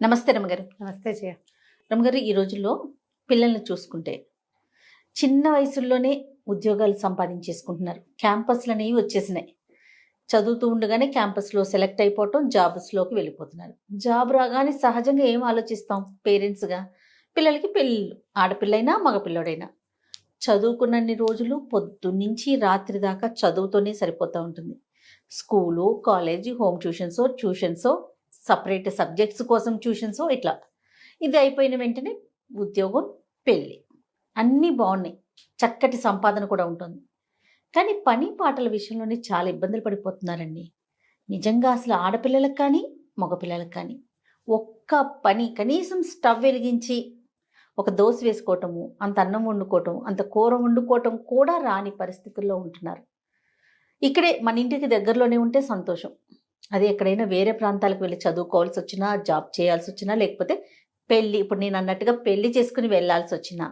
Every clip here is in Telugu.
నమస్తే రమగారు. నమస్తే జయ. రమగారు, ఈ రోజుల్లో పిల్లల్ని చూసుకుంటే చిన్న వయసుల్లోనే ఉద్యోగాలు సంపాదించేసుకుంటున్నారు. క్యాంపస్‌లనేవి వచ్చేసినాయి. చదువుతూ ఉండగానే క్యాంపస్‌లో సెలెక్ట్ అయిపోవటం, జాబ్స్‌లోకి వెళ్ళిపోతున్నారు. జాబ్ రాగానే సహజంగా ఏం ఆలోచిస్తాం పేరెంట్స్‌గా? పిల్లలకి పెళ్ళిళ్ళు. ఆడపిల్లైనా, మగపిల్లోడైనా. చదువుకున్నన్ని రోజులు పొద్దున్నుంచి రాత్రి దాకా చదువుతోనే సరిపోతా ఉంటుంది. స్కూలు, కాలేజీ, హోమ్ ట్యూషన్సో, సెపరేట్ సబ్జెక్ట్స్ కోసం ట్యూషన్సో ఇట్లా. ఇది అయిపోయిన వెంటనే ఉద్యోగం, పెళ్ళి. అన్నీ బాగున్నాయి. చక్కటి సంపాదన కూడా ఉంటుంది. కానీ పని పాటల విషయంలోనే చాలా ఇబ్బందులు పడిపోతున్నారండి. నిజంగా అసలు ఆడపిల్లలకు కానీ, మగపిల్లలకు కానీ ఒక్క పని కనీసం స్టవ్ వెలిగించి ఒక దోస వేసుకోవటము, అంత అన్నం వండుకోవటం, అంత కూర వండుకోవటం కూడా రాని పరిస్థితుల్లో ఉంటున్నారు. ఇక్కడే మన ఇంటికి దగ్గరలోనే ఉంటే సంతోషం. అది ఎక్కడైనా వేరే ప్రాంతాలకు వెళ్ళి చదువుకోవాల్సి వచ్చినా, జాబ్ చేయాల్సి వచ్చినా, లేకపోతే పెళ్ళి, ఇప్పుడు నేను అన్నట్టుగా పెళ్లి చేసుకుని వెళ్ళాల్సి వచ్చినా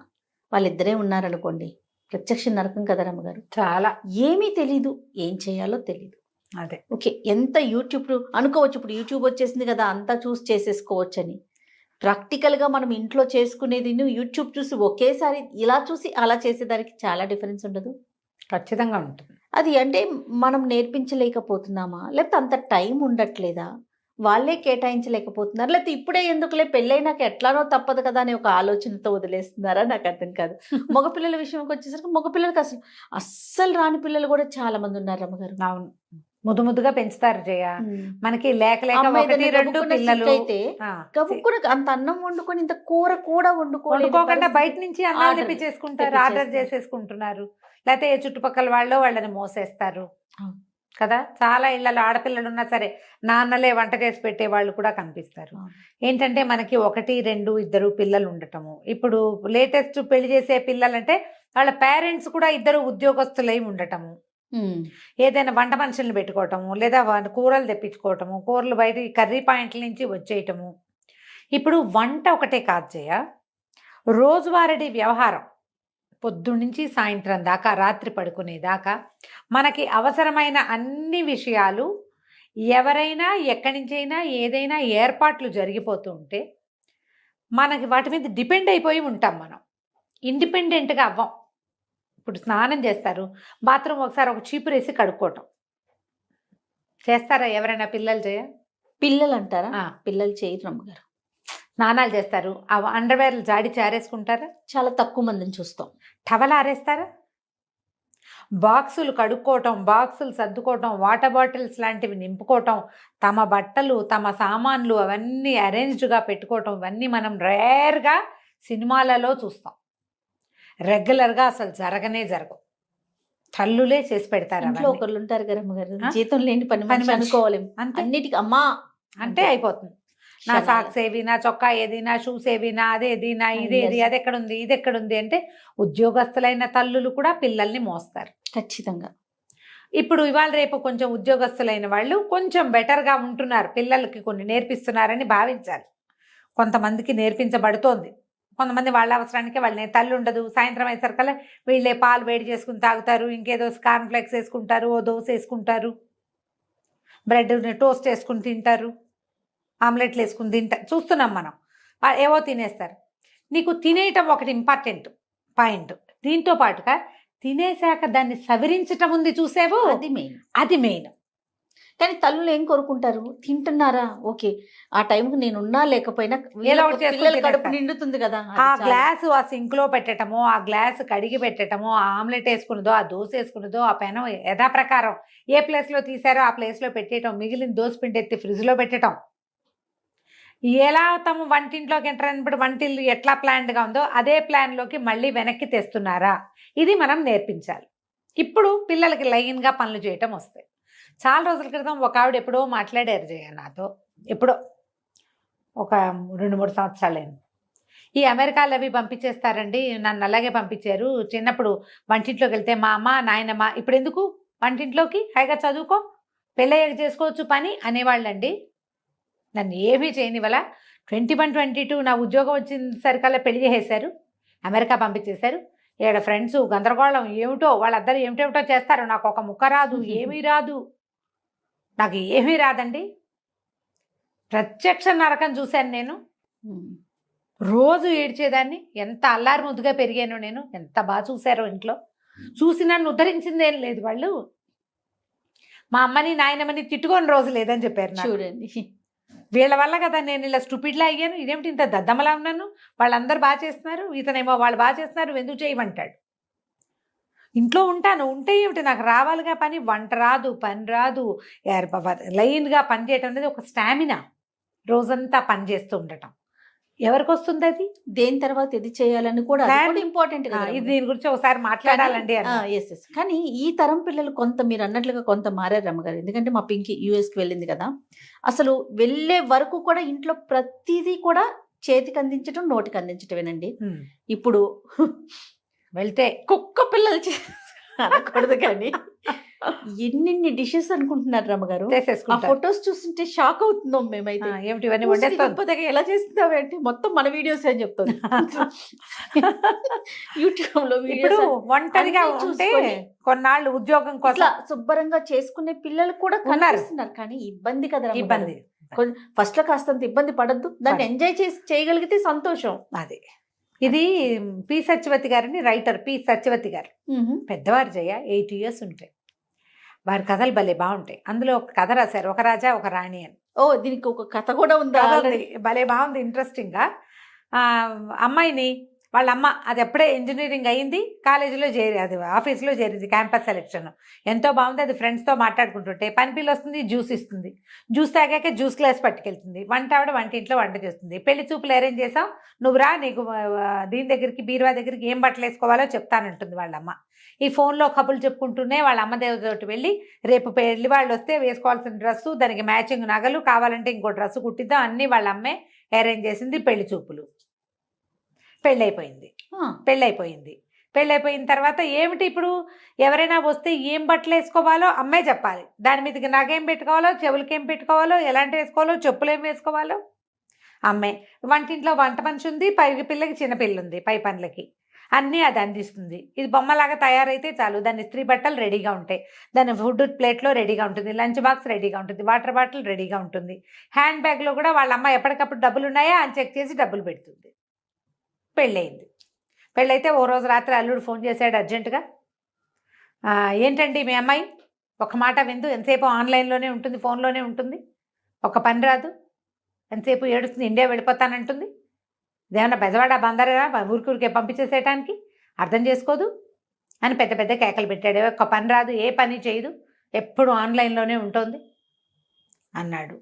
వాళ్ళిద్దరే ఉన్నారనుకోండి, ప్రత్యక్ష నరకం కదా రమ్మగారు. చాలా. ఏమీ తెలీదు, ఏం చేయాలో తెలీదు. అదే. ఓకే, ఎంత యూట్యూబ్ అనుకోవచ్చు, ఇప్పుడు యూట్యూబ్ వచ్చేసింది కదా అంతా చూసి చేసేసుకోవచ్చని. ప్రాక్టికల్గా మనం ఇంట్లో చేసుకునేది యూట్యూబ్ చూసి ఒకేసారి ఇలా చూసి అలా చేసేదానికి చాలా డిఫరెన్స్ ఉండదు. ఖచ్చితంగా ఉంటుంది. అది అంటే మనం నేర్పించలేకపోతున్నామా? లేకపోతే అంత టైం ఉండట్లేదా? వాళ్ళే కేటాయించలేకపోతున్నారు. లేకపోతే ఇప్పుడే ఎందుకులే పెళ్ళైనాక ఎట్లానో తప్పదు కదా అనే ఒక ఆలోచనతో వదిలేస్తున్నారా? నాకు అర్థం కాదు. మగపిల్లల విషయంకి వచ్చేసరికి మగపిల్లలకి అస్సలు రాని పిల్లలు కూడా చాలా మంది ఉన్నారు రమ్మగారు. అవును. ముద్దుగా పెంచుతారు జయ. మనకి లేక అమ్మాయి రెండు పిల్లలు అయితే గబుక్కున అంత అన్నం వండుకొని ఇంత కూర కూడా వండుకోకుండా బయట నుంచి అన్నం తెప్పించేసుకుంటారు, ఆర్డర్ చేసేసుకుంటున్నారు. లేకపోతే ఏ చుట్టుపక్కల వాళ్ళని మోసేస్తారు కదా. చాలా ఇళ్లలో ఆడపిల్లలు ఉన్నా సరే నాన్నలే వంట చేసి పెట్టే వాళ్ళు కూడా కనిపిస్తారు. ఏంటంటే మనకి 1, 2, 2 పిల్లలు ఉండటము. ఇప్పుడు లేటెస్ట్ పెళ్లి చేసే పిల్లలంటే వాళ్ళ పేరెంట్స్ కూడా 2 ఉద్యోగస్తులై ఉండటము. ఏదైనా వంట మనుషుల్ని పెట్టుకోవటము, లేదా కూరలు తెప్పించుకోవటము, కూరలు బయట కర్రీ పాయింట్ల నుంచి వచ్చేయటము. ఇప్పుడు వంట ఒకటే కాదు జయ, రోజువారీ వ్యవహారం పొద్దున్నుంచి సాయంత్రం దాకా, రాత్రి పడుకునేదాకా మనకి అవసరమైన అన్ని విషయాలు ఎవరైనా ఎక్కడి నుంచైనా ఏదైనా ఏర్పాట్లు జరిగిపోతూ ఉంటే మనకి వాటి మీద డిపెండ్ అయిపోయి ఉంటాం. మనం ఇండిపెండెంట్గా అవ్వం. ఇప్పుడు స్నానం చేస్తారు, బాత్రూమ్ ఒకసారి ఒక చీపురు వేసి కడుక్కోవటం చేస్తారా ఎవరైనా? పిల్లలు అంటారా? పిల్లలు చేయరు అమ్మగారు. స్నానాలు చేస్తారు, ఆ అండర్వేర్లు జాడి ఆరేసుకుంటారా? చాలా తక్కువ మందిని చూస్తాం. టవల్ ఆరేస్తారా? బాక్సులు కడుక్కోవటం, బాక్సులు సర్దుకోవటం, వాటర్ బాటిల్స్ లాంటివి నింపుకోవటం, తమ బట్టలు, తమ సామాన్లు అవన్నీ అరేంజ్డ్గా పెట్టుకోవటం, ఇవన్నీ మనం రేర్గా సినిమాలలో చూస్తాం. రెగ్యులర్గా అసలు జరగవు. తల్లులే చేసి పెడతారు. ఒకళ్ళు ఉంటారు కదా అమ్మగారు, జీతం లేని పని అనుకోవాలి. అన్నిటికీ అమ్మా అంటే అయిపోతుంది. నా సాక్స్ ఏవి, నా చొక్కా ఏది, నా షూస్ ఏవి, నా అదేది, నా ఇదేది, అది ఎక్కడుంది, ఇది ఎక్కడుంది అంటే ఉద్యోగస్తులైన తల్లులు కూడా పిల్లల్ని మోస్తారు ఖచ్చితంగా. ఇప్పుడు ఇవాళ రేపు కొంచెం ఉద్యోగస్తులైన వాళ్ళు కొంచెం బెటర్గా ఉంటున్నారు, పిల్లలకి కొన్ని నేర్పిస్తున్నారని భావించాలి. కొంతమందికి నేర్పించబడుతోంది. కొంతమంది వాళ్ళ అవసరానికి వాళ్ళని తల్లి ఉండదు, సాయంత్రం అయ్యేసరికల్లా వీళ్ళే పాలు వేడి చేసుకుని తాగుతారు, ఇంకేదో కార్న్ ఫ్లెక్స్ వేసుకుంటారు, ఓ దోశ వేసుకుంటారు, బ్రెడ్ టోస్ట్ వేసుకుని తింటారు, ఆమ్లెట్లు వేసుకుని తింటారు, చూస్తున్నాం మనం. ఏవో తినేస్తారు. నీకు తినేయటం ఒకటి ఇంపార్టెంట్ పాయింట్. దీంతో పాటుగా తినేశాక దాన్ని సవరించటం ఉంది చూసేవో, అది మెయిన్. కానీ తల్లులు ఏం కోరుకుంటారు? తింటున్నారా, ఓకే, ఆ టైంకి నేనున్నా లేకపోయినా కడుపు నిండుతుంది కదా. ఆ గ్లాసు ఆ సింక్ లో పెట్టటము, ఆ గ్లాసు కడిగి పెట్టటము, ఆ ఆమ్లెట్ వేసుకున్నదో, ఆ దోశ వేసుకున్నదో, ఆ పెనం యథా ప్రకారం ఏ ప్లేస్లో తీసారో ఆ ప్లేస్లో పెట్టేయటం, మిగిలిన దోశ పిండి ఎత్తి ఫ్రిడ్జ్లో పెట్టడం. ఎలా తమ వంటింట్లోకి ఎంటర్ అయినప్పుడు వంటిల్లు ఎట్లా ప్లాన్డ్గా ఉందో అదే ప్లాన్లోకి మళ్ళీ వెనక్కి తెస్తున్నారా, ఇది మనం నేర్పించాలి. ఇప్పుడు పిల్లలకి లైన్గా పనులు చేయటం వస్తాయి. చాలా రోజుల క్రితం ఒక ఆవిడ ఎప్పుడో మాట్లాడారు జయ నాతో, ఎప్పుడో ఒక 2-3 సంవత్సరాలైంది. ఈ అమెరికాలో అవి పంపించేస్తారండి, నన్ను అలాగే పంపించారు. చిన్నప్పుడు వంటింట్లోకి వెళ్తే మా అమ్మ నాయనమ్మ, ఇప్పుడు ఎందుకు వంటింట్లోకి, హాయిగా చదువుకో, పెళ్ళయ్యాక చేసుకోవచ్చు పని అనేవాళ్ళండి. నన్ను ఏమీ చేయని వల్ల 21, 22 నా ఉద్యోగం వచ్చిన సరికల్లా పెళ్లి చేసేశారు, అమెరికా పంపించేశారు. ఇక్కడ ఫ్రెండ్స్ గందరగోళం, ఏమిటో వాళ్ళందరూ ఏమిటేమిటో చేస్తారు, నాకు ఒక ముక్క రాదు, ఏమీ రాదు, నాకు ఏమీ రాదండి. ప్రత్యక్ష నరకం చూశాను నేను. ఉమ్. రోజు ఏడ్చేదాన్ని. ఎంత అల్లారు ముద్దుగా పెరిగాను నేను. ఎంత బాగా చూశారో ఇంట్లో. చూసి నన్ను ఉద్ధరించిందేం లేదు వాళ్ళు. మా అమ్మని నాయనమ్మని తిట్టుకొని రోజు లేదని చెప్పారు నాకు. చూడండి. వీళ్ళ వల్ల కదా నేను ఇలా స్టూపిడ్లా అయ్యాను. ఇదేమిటి ఇంత దద్దమ్మలా ఉన్నాను, వాళ్ళందరూ బాగా చేస్తున్నారు, ఇతనేమో వాళ్ళు బాగా చేస్తున్నారు, నువ్వు ఎందుకు చేయమంటాడు. ఇంట్లో ఉంటాను, ఉంటే ఏమిటి నాకు రావాలిగా పని. వంట రాదు, పని రాదు, లైన్గా పని చేయటం అనేది ఒక స్టామినా. రోజంతా పని చేస్తూ ఉండటం ఎవరికి వస్తుంది అది? దేని తర్వాత ఇది చేయాలని కూడా Plan- ఇంపార్టెంట్ కదా. ఇది దీని గురించి ఒకసారి మాట్లాడాలండి అని. Yes yes. కానీ ఈ తరం పిల్లలు కొంత మీరు అన్నట్లుగా కొంత మారారు రమ్మగారు. ఎందుకంటే మా పింకి యూఎస్కి వెళ్ళింది కదా, అసలు వెళ్ళే వరకు కూడా ఇంట్లో ప్రతిదీ కూడా చేతికి అందించడం నోటికి అందించటమేనండి. ఇప్పుడు వెళ్తే కుక్క పిల్లలు అనకూడదు కానీ ఎన్ని డిషెస్ అనుకుంటున్నారు రమ్మగారు. ఆ చేసేసుకుంటారు. ఫొటోస్ చూస్తుంటే షాక్ అవుతున్నాం మేమైతే. ఏమిటి ఇవన్నీ వండేస్తాం. గొప్పగా ఎలా చేస్తున్నావు అంటే మొత్తం మన వీడియోస్ అని చెప్తుంది. యూట్యూబ్ లో ఇప్పుడు వీడియోస్ ఒంటరిగా అన్నీ ఉంటే చూసుకొని కొన్నాళ్ళు ఉద్యోగం కోసం ఇట్లా శుభ్రంగా చేసుకునే పిల్లలు కూడా ఉన్నారు. కనిపిస్తున్నారు. కానీ ఇబ్బంది కదా రమ్మగారు. ఇబ్బంది. ఫస్ట్ లో కాస్తంత ఇబ్బంది పడద్దు, దాన్ని ఎంజాయ్ చేసి చేయగలిగితే సంతోషం. అది ఇది పి సత్యవతి గారిని, రైటర్ పి సత్యవతి గారు. పెద్దవారు జయ 8 years ఉంటాయి. వారి కథలు భలే బాగుంటాయి. అందులో ఒక కథ రాశారు, ఒక రాజా ఒక రాణి అని. ఓ దీనికి ఒక కథ కూడా ఉందా? కథ ఉంది. భలే బాగుంది, ఇంట్రెస్టింగ్గా. అమ్మాయిని వాళ్ళ అమ్మ అది ఎప్పుడే ఇంజనీరింగ్ అయ్యింది, కాలేజీలో చేరి అది ఆఫీస్లో చేరింది, క్యాంపస్ సెలెక్షన్. ఎంతో బాగుంది. అది ఫ్రెండ్స్తో మాట్లాడుకుంటుంటే పని పిల్ల వస్తుంది, జ్యూస్ ఇస్తుంది. జ్యూస్ తాగాక జ్యూస్ గ్లాస్ పట్టుకెళ్తుంది. వంట ఆవిడ వంటింట్లో వంట చేస్తుంది. పెళ్లి చూపులు అరేంజ్ చేసాం, నువ్వు రా, నీకు దీని దగ్గరికి బీరువా దగ్గరికి ఏం బట్టలు వేసుకోవాలో చెప్తానంటుంది వాళ్ళమ్మ. ఈ ఫోన్లో కబుర్లు చెప్పుకుంటూనే వాళ్ళ అమ్మ దేవతోటి వెళ్ళి రేపు పెళ్లి వాళ్ళు వస్తే వేసుకోవాల్సిన డ్రెస్సు, దానికి మ్యాచింగ్ నగలు, కావాలంటే ఇంకో డ్రెస్సు కుట్టిద్దాం, అన్నీ వాళ్ళ అమ్మే అరేంజ్ చేసింది. పెళ్లి చూపులు. పెళ్ళైపోయింది. పెళ్ళైపోయిన తర్వాత ఏమిటి ఇప్పుడు ఎవరైనా వస్తే ఏం బట్టలు వేసుకోవాలో అమ్మే చెప్పాలి. దాని మీదకి నగేం పెట్టుకోవాలో, చెవులకి ఏం పెట్టుకోవాలో, ఎలాంటి వేసుకోవాలో, చెప్పులు ఏం వేసుకోవాలో అమ్మే. వంటింట్లో వంట మనిషి ఉంది, పై పిల్లకి చిన్నపిల్ల ఉంది, పై పనులకి అన్నీ అది అందిస్తుంది. ఇది బొమ్మలాగా తయారైతే చాలు, దాని ఇస్త్రీ బట్టలు రెడీగా ఉంటాయి, దాని ఫుడ్ ప్లేట్లో రెడీగా ఉంటుంది, లంచ్ బాక్స్ రెడీగా ఉంటుంది, వాటర్ బాటిల్ రెడీగా ఉంటుంది, హ్యాండ్ బ్యాగ్లో కూడా వాళ్ళ అమ్మ ఎప్పటికప్పుడు డబ్బులు ఉన్నాయా అని చెక్ చేసి డబ్బులు పెడుతుంది. పెళ్ళయింది. పెళ్ళైతే ఓ రోజు రాత్రి అల్లుడు ఫోన్ చేశాడు అర్జెంటుగా. ఏంటండి మీ అమ్మాయి ఒక మాట విందు, ఎంతసేపు ఆన్లైన్లోనే ఉంటుంది, ఫోన్లోనే ఉంటుంది, ఒక పని రాదు, ఎంతసేపు ఏడుస్తుంది, ఇండియా వెళ్ళిపోతానంటుంది, ఇదేమన్నా బెజవాడ బందరా ఊరికే పంపించేసేయటానికి, అర్థం చేసుకోదు అని పెద్ద పెద్ద కేకలు పెట్టాడు. ఒక్క పని రాదు, ఏ పని చేయదు, ఎప్పుడు ఆన్లైన్లోనే ఉంటుంది అన్నాడు.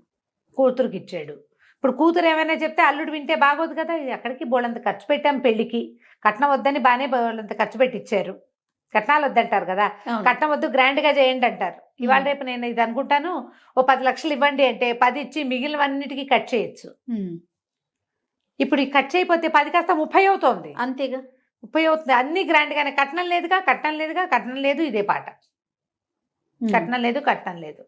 కూతురుకి ఇచ్చాడు. ఇప్పుడు కూతురు ఏమైనా చెప్తే అల్లుడు వింటే బాగోదు కదా. ఎక్కడికి బోళ్ళంత ఖర్చు పెట్టాం పెళ్ళికి, కట్నం వద్దని బాగానే బోళ్ళంత ఖర్చు పెట్టి ఇచ్చారు. కట్నాలు వద్దంటారు కదా, కట్నం వద్దు గ్రాండ్గా చేయండి అంటారు. ఇవాళ రేపు నేను ఇది అనుకుంటాను, ఓ 10 లక్షలు ఇవ్వండి అంటే 10 ఇచ్చి మిగిలినవన్నిటికీ కట్ చేయొచ్చు. ఇప్పుడు ఈ కట్ చేయకపోతే 10 కాస్త 30 అవుతుంది. అంతేగా, 30 అవుతుంది. అన్ని గ్రాండ్గానే. కట్నం లేదుగా, కట్నం లేదు, ఇదే పాట. కట్నం లేదు.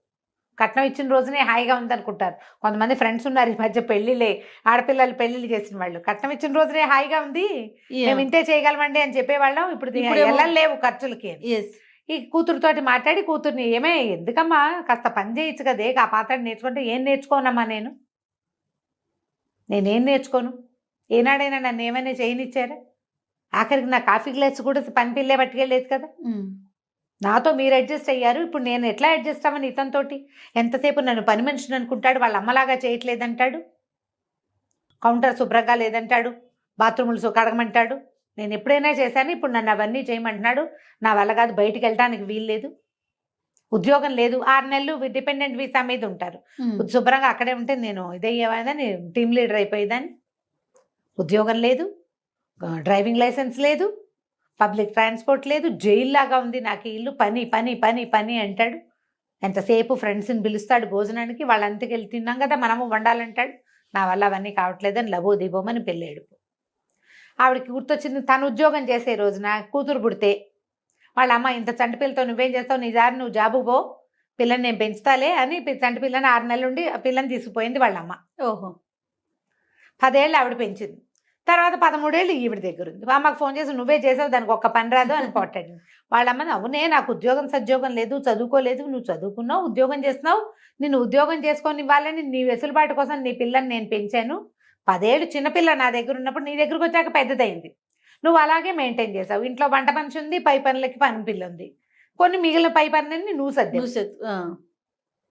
కట్నం ఇచ్చిన రోజునే హాయిగా ఉందనుకుంటారు కొంతమంది. ఫ్రెండ్స్ ఉన్నారు ఈ మధ్య పెళ్లిలే, ఆడపిల్లలు పెళ్లిళ్ళు చేసిన వాళ్ళు. కట్నం ఇచ్చిన రోజునే హాయిగా ఉంది, మేము ఇంతే చేయగలమండి అని చెప్పేవాళ్ళం. ఇప్పుడు వెళ్ళలేవు ఖర్చులకి. ఈ కూతురుతోటి మాట్లాడి కూతుర్ని, ఏమే ఎందుకమ్మా కాస్త పని చేయొచ్చు కదే, ఆ పాత్ర నేర్చుకుంటే. ఏం నేర్చుకోనమ్మా నేనేం నేర్చుకోను, ఏనాడైనా నన్ను ఏమైనా చేయనిచ్చారా? ఆఖరికి నా కాఫీ గ్లాస్ కూడా పని పిల్లే పట్టుకెళ్ళలేదు కదా. నాతో మీరు అడ్జస్ట్ అయ్యారు, ఇప్పుడు నేను ఎట్లా అడ్జస్ట్ అవ్వను ఇతనితోటి? ఎంతసేపు నన్ను పని మనిషిని అనుకుంటాడు, వాళ్ళ అమ్మలాగా చేయట్లేదంటాడు, కౌంటర్ శుభ్రంగా లేదంటాడు, బాత్రూములు కడగమంటాడు. నేను ఎప్పుడైనా చేశాను, ఇప్పుడు నన్ను అవన్నీ చేయమంటున్నాడు. నా వల్ల కాదు, బయటికి వెళ్ళడానికి వీలు లేదు, ఉద్యోగం లేదు, 6 నెలలు డిపెండెంట్ వీసా మీద ఉంటారు. శుభ్రంగా అక్కడే ఉంటే నేను ఇదయ్యేవాదని, టీమ్ లీడర్ అయిపోయేదాన్ని. ఉద్యోగం లేదు, డ్రైవింగ్ లైసెన్స్ లేదు, పబ్లిక్ ట్రాన్స్పోర్ట్ లేదు, జైల్లాగా ఉంది నాకు ఇల్లు. పని పని పని పని అంటాడు. ఎంతసేపు ఫ్రెండ్స్ని పిలుస్తాడు భోజనానికి, వాళ్ళంతకి వెళ్ళి తిన్నాం కదా మనము వండాలంటాడు. నా వల్ల అవన్నీ కావట్లేదని లబో దిబోమని పెళ్ళాడు. ఆవిడకి గుర్తొచ్చింది, తను ఉద్యోగం చేసే రోజున కూతురు పుడితే వాళ్ళ అమ్మ, ఇంత చంటి పిల్లతో నువ్వేం చేస్తావు, నీ దారి నువ్వు జాబు పో, పిల్లని నేను పెంచుతాలే అని చంటి పిల్లని 6 నెలల నుండి పిల్లని తీసుకుపోయింది వాళ్ళమ్మ. ఓహో. 10 ఏళ్ళు ఆవిడ పెంచింది. తర్వాత 13 ఏళ్ళు ఈవిడ దగ్గర ఉంది. అమ్మకు ఫోన్ చేసి, నువ్వే చేసావు, దానికి ఒక్క పని రాదు అని పోటాడు. వాళ్ళమ్మని, అవునే నాకు ఉద్యోగం సద్యోగం లేదు, చదువుకోలేదు, నువ్వు చదువుకున్నావు, ఉద్యోగం చేస్తున్నావు, నేను ఉద్యోగం చేసుకొని ఇవ్వాలని నీ వెసులుబాటు కోసం నీ పిల్లని నేను పెంచాను. 10 ఏళ్ళు చిన్నపిల్ల నా దగ్గర ఉన్నప్పుడు నీ దగ్గరకు వచ్చాక పెద్దదైంది. నువ్వు అలాగే మెయింటైన్ చేసావు. ఇంట్లో వంట మనిషి ఉంది, పై పనులకి పని పిల్ల ఉంది. కొన్ని మిగిలిన పై పనులన్నీ నువ్వు సర్దావు.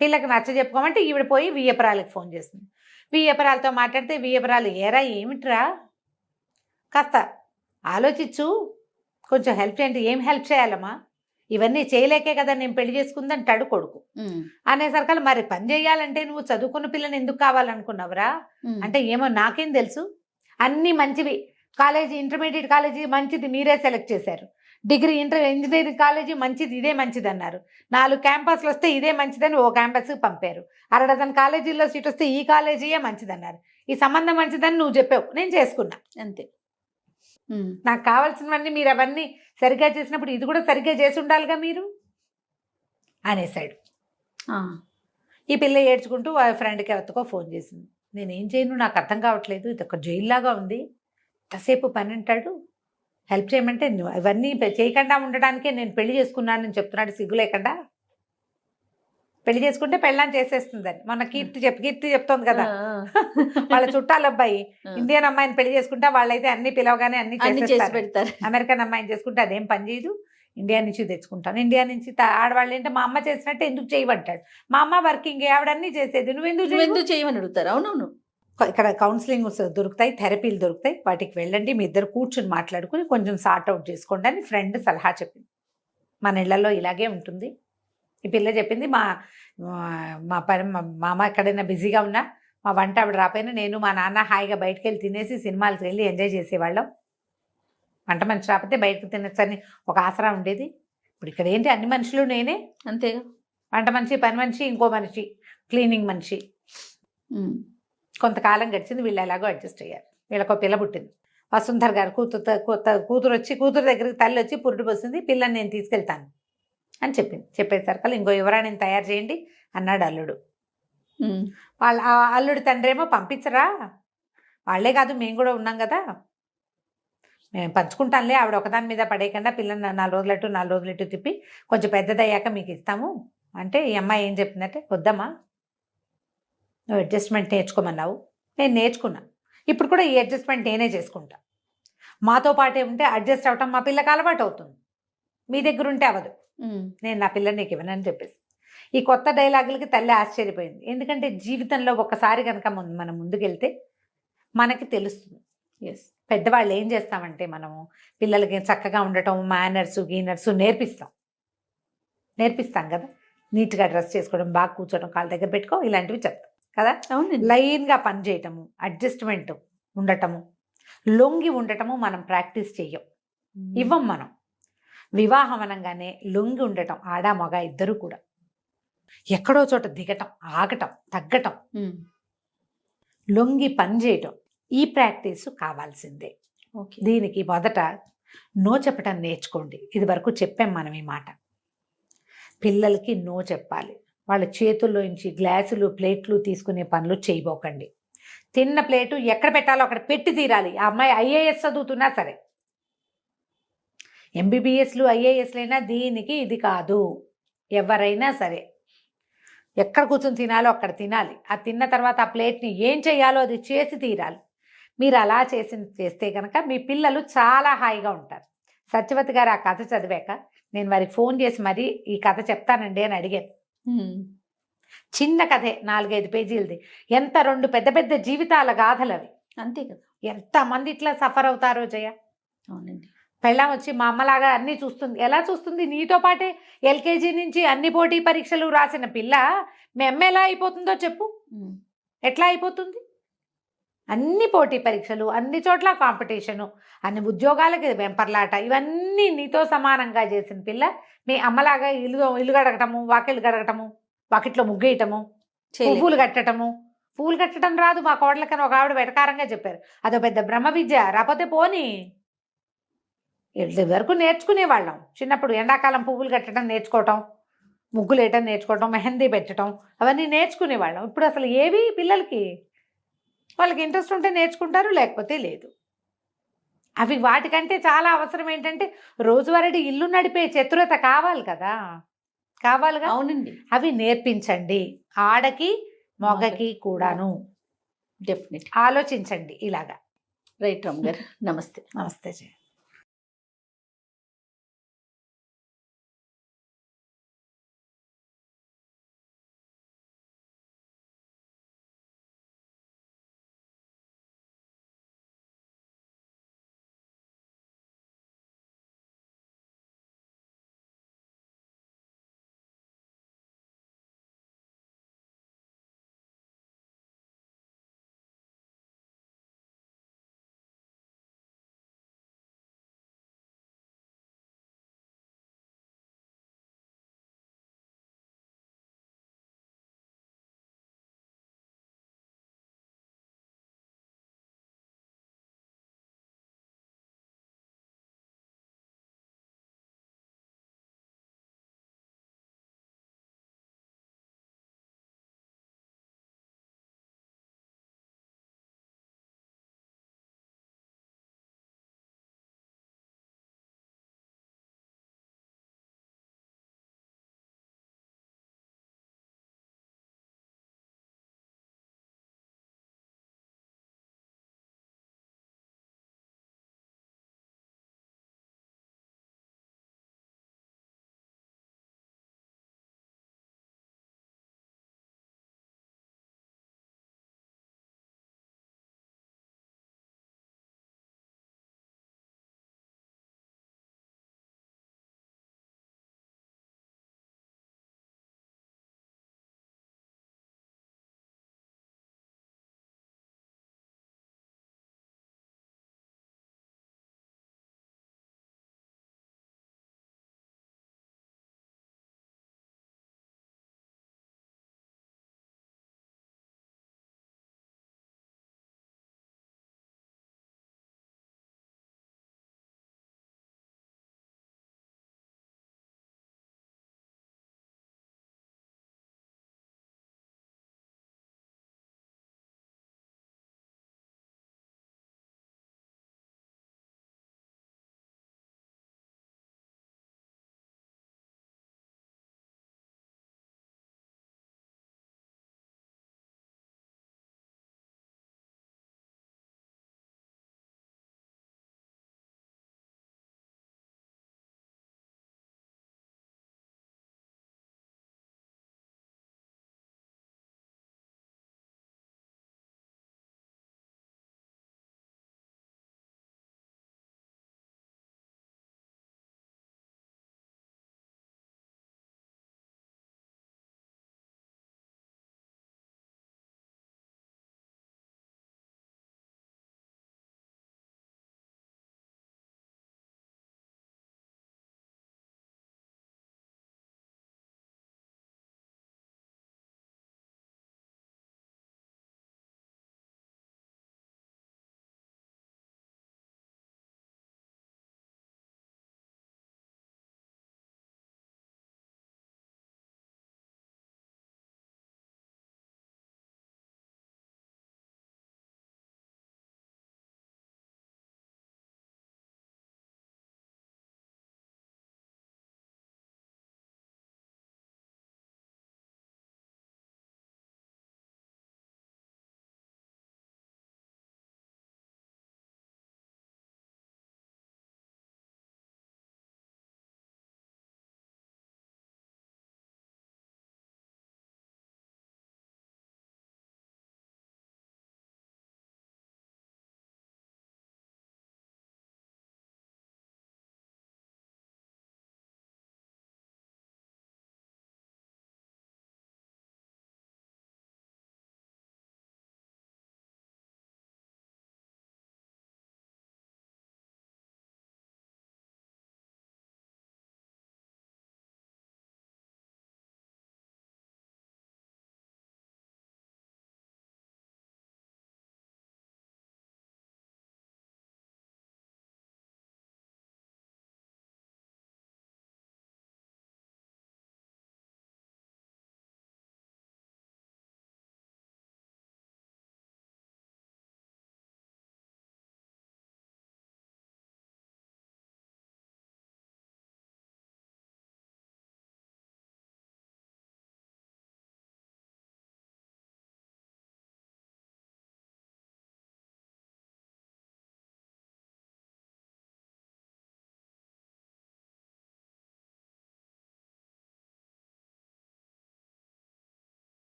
పిల్లకి నచ్చ చెప్పుకోమంటే ఈవిడ పోయి వియ్యపురాలకి ఫోన్ చేస్తుంది. వియ్యపురాలతో మాట్లాడితే వియ్యపురాలు ఏరా ఏమిట్రా, కాస్త ఆలోచించు, కొంచెం హెల్ప్ చేయండి. ఏం హెల్ప్ చేయాలమ్మా, ఇవన్నీ చేయలేకే కదా నేను పెళ్లి చేసుకుందంటాడు కొడుకు. అనేసరికల్ మరి పని చేయాలంటే నువ్వు చదువుకున్న పిల్లని ఎందుకు కావాలనుకున్నావురా అంటే, ఏమో నాకేం తెలుసు, అన్నీ మంచివి, కాలేజీ ఇంటర్మీడియట్ కాలేజీ మంచిది మీరే సెలెక్ట్ చేశారు, డిగ్రీ ఇంజనీరింగ్ కాలేజీ మంచిది, ఇదే మంచిది అన్నారు. 4 క్యాంపస్లు వస్తే ఇదే మంచిదని ఓ క్యాంపస్కి పంపారు. 6 డజన్ కాలేజీల్లో సీట్ వస్తే ఈ కాలేజీయే మంచిదన్నారు. ఈ సంబంధం మంచిదని నువ్వు చెప్పావు, నేను చేసుకున్నా అంతే. నాకు కావాల్సినవన్నీ మీరు అవన్నీ సరిగ్గా చేసినప్పుడు ఇది కూడా సరిగ్గా చేసి ఉండాలిగా మీరు అనేసాడు. ఈ పిల్ల ఏడ్చుకుంటూ ఫ్రెండ్కి ఎవరికో ఫోన్ చేసింది. నేనేం చేయను, నాకు అర్థం కావట్లేదు, ఇది ఒక జైల్లాగా ఉంది, ఎంతసేపు పని అంటాడు, హెల్ప్ చేయమంటే ఇవన్నీ చేయకుండా ఉండడానికే నేను పెళ్లి చేసుకున్నానని చెప్తున్నాడు సిగ్గు లేకుండా. పెళ్లి చేసుకుంటే పెళ్ళాన్ని చేసేస్తుందని మొన్న కీర్తి చెప్తోంది కదా, వాళ్ళ చుట్టాల అబ్బాయి ఇండియన్ అమ్మాయిని పెళ్లి చేసుకుంటా వాళ్ళైతే అన్ని పిలవగానే అన్ని చేసి పెడతారు. అమెరికన్ అమ్మాయిని చేసుకుంటే అదేం పని చేయదు, ఇండియా నుంచి తెచ్చుకుంటాను. ఇండియా నుంచి ఆడవాళ్ళు ఏంటంటే మా అమ్మ చేసినట్టు ఎందుకు చేయమంటాడు. మా అమ్మ వర్కింగ్, ఆవిడన్నీ చేసేది, నువ్వెందుకు చేయమని అడుగుతారు. అవునవును. ఇక్కడ కౌన్సిలింగ్ దొరుకుతాయి, థెరపీలు దొరుకుతాయి, వాటికి వెళ్ళండి, మీ ఇద్దరు కూర్చుని మాట్లాడుకుని కొంచెం సార్ట్ అవుట్ చేసుకోండి అని ఫ్రెండ్ సలహా చెప్పింది. మన ఇళ్లలో ఇలాగే ఉంటుంది. ఈ పిల్ల చెప్పింది, మా అమ్మ ఎక్కడైనా బిజీగా ఉన్నా, మా వంట ఆవిడ రాపోయినా నేను మా నాన్న హాయిగా బయటకు వెళ్ళి తినేసి సినిమాలకు వెళ్ళి ఎంజాయ్ చేసేవాళ్ళం. వంట మనిషి రాకపోతే బయటకు తినచ్చని ఒక ఆసరా ఉండేది. ఇప్పుడు ఇక్కడ ఏంటి, అన్ని మనుషులు నేనే, అంతేగా, వంట మనిషి, పని మనిషి, ఇంకో మనిషి, క్లీనింగ్ మనిషి. కొంతకాలం గడిచింది, వీళ్ళు ఎలాగో అడ్జస్ట్ అయ్యారు. వీళ్ళకు పిల్ల పుట్టింది. వసుంధర్ గారు కూతురు దగ్గరికి తల్లి వచ్చి పురుడు పోసింది, పిల్లని నేను తీసుకెళ్తాను అని చెప్పింది. చెప్పేసరికి ఇంకో యువరాణిని తయారు చేయండి అన్నాడు అల్లుడు. వాళ్ళ అల్లుడి తండ్రి ఏమో పంపించరా, వాళ్ళే కాదు మేము కూడా ఉన్నాం కదా, మేము పంచుకుంటానులే, ఆవిడ ఒకదాని మీద పడేయకుండా పిల్లని 4 రోజులట్టు తిప్పి కొంచెం పెద్దదయ్యాక మీకు ఇస్తాము అంటే, ఈ అమ్మాయి ఏం చెప్పిందంటే, వద్దమ్మా, నువ్వు అడ్జస్ట్మెంట్ నేర్చుకోమన్నావు, నేను నేర్చుకున్నా, ఇప్పుడు కూడా ఈ అడ్జస్ట్మెంట్ నేనే చేసుకుంటా, మాతో పాటే ఉంటే అడ్జస్ట్ అవటం మా పిల్లకి అలవాటు అవుతుంది, మీ దగ్గర ఉంటే అవ్వదు, నేను నా పిల్లని నీకు ఇవ్వనని చెప్పేసి. ఈ కొత్త డైలాగులకి తల్లి ఆశ్చర్యపోయింది. ఎందుకంటే జీవితంలో ఒక్కసారి కనుక మనం ముందుకెళ్తే మనకి తెలుస్తుంది. పెద్దవాళ్ళు ఏం చేస్తామంటే, మనము పిల్లలకి చక్కగా ఉండటం, మేనర్సు గీనర్సు నేర్పిస్తాం కదా, నీట్గా డ్రెస్ చేసుకోవడం, బాగా కూర్చోవడం, కాళ్ళ దగ్గర పెట్టుకో, ఇలాంటివి చెప్తాం కదా. లైన్గా పని చేయటము, అడ్జస్ట్మెంట్ ఉండటము, లొంగి ఉండటము మనం ప్రాక్టీస్ చెయ్యం, ఇవ్వం మనం. వివాహం అనగానే లొంగి ఉండటం, ఆడ మగ ఇద్దరు కూడా ఎక్కడో చోట దిగటం, ఆగటం, తగ్గటం, లొంగి పని చేయటం, ఈ ప్రాక్టీసు కావాల్సిందే. దీనికి మొదట నో చెప్పటం నేర్చుకోండి. ఇది వరకు చెప్పాం మనం ఈ మాట. పిల్లలకి నో చెప్పాలి. వాళ్ళ చేతుల్లో నుంచి గ్లాసులు, ప్లేట్లు తీసుకునే పనులు చేయబోకండి. తిన్న ప్లేటు ఎక్కడ పెట్టాలో అక్కడ పెట్టి తీరాలి. ఆ అమ్మాయి ఐఏఎస్ చదువుతున్నా సరే, ఎంబీబీఎస్లు ఐఏఎస్లైనా దీనికి ఇది కాదు. ఎవరైనా సరే ఎక్కడ కూర్చొని తినాలో అక్కడ తినాలి. ఆ తిన్న తర్వాత ఆ ప్లేట్ని ఏం చేయాలో అది చేసి తీరాలి. మీరు అలా చేస్తే కనుక మీ పిల్లలు చాలా హాయిగా ఉంటారు. సత్యవతి గారు ఆ కథ చదివాక నేను వారికి ఫోన్ చేసి మరీ ఈ కథ చెప్తానండి అని అడిగాను. చిన్న కథే, 4-5 పేజీలది. ఎంత 2 పెద్ద పెద్ద జీవితాల గాథలు అవి. అంతే కదా, ఎంతమంది ఇట్లా సఫర్ అవుతారో జయ. అవునండి. పెళ్ళాం వచ్చి మా అమ్మలాగా అన్నీ చూస్తుంది. ఎలా చూస్తుంది? నీతో పాటే ఎల్కేజీ నుంచి అన్ని పోటీ పరీక్షలు రాసిన పిల్ల మీ అమ్మ ఎలా అయిపోతుందో చెప్పు. ఎట్లా అయిపోతుంది? అన్ని పోటీ పరీక్షలు, అన్ని చోట్ల కాంపిటీషను, అన్ని ఉద్యోగాలకి వెంపర్లాట, ఇవన్నీ నీతో సమానంగా చేసిన పిల్ల మీ అమ్మలాగా ఇల్లు గడగటము, వాకిళ్ళు గడగటము, వాకిట్లో ముగ్గేయటము, పువ్వులు కట్టటము. పువ్వులు కట్టడం రాదు మా కోడలకని ఒక ఆవిడ వెటకారంగా చెప్పారు. అదో పెద్ద బ్రహ్మ విద్య. రాకపోతే పోనీ, వరకు నేర్చుకునేవాళ్ళం చిన్నప్పుడు. ఎండాకాలం పువ్వులు కట్టడం నేర్చుకోవటం, ముగ్గులు వేయటం నేర్చుకోవటం, మెహందీ పెట్టడం, అవన్నీ నేర్చుకునేవాళ్ళం. ఇప్పుడు అసలు ఏవి పిల్లలకి, వాళ్ళకి ఇంట్రెస్ట్ ఉంటే నేర్చుకుంటారు, లేకపోతే లేదు. అవి వాటికంటే చాలా అవసరం ఏంటంటే రోజువారీ ఇల్లు నడిపే చతురత కావాలి కదా, కావాలిగా. అవునండి. అవి నేర్పించండి. ఆడకి మగకి కూడాను. డెఫినెట్. ఆలోచించండి ఇలాగా. రైట్ రామ్ గారు. నమస్తే. నమస్తే జయ.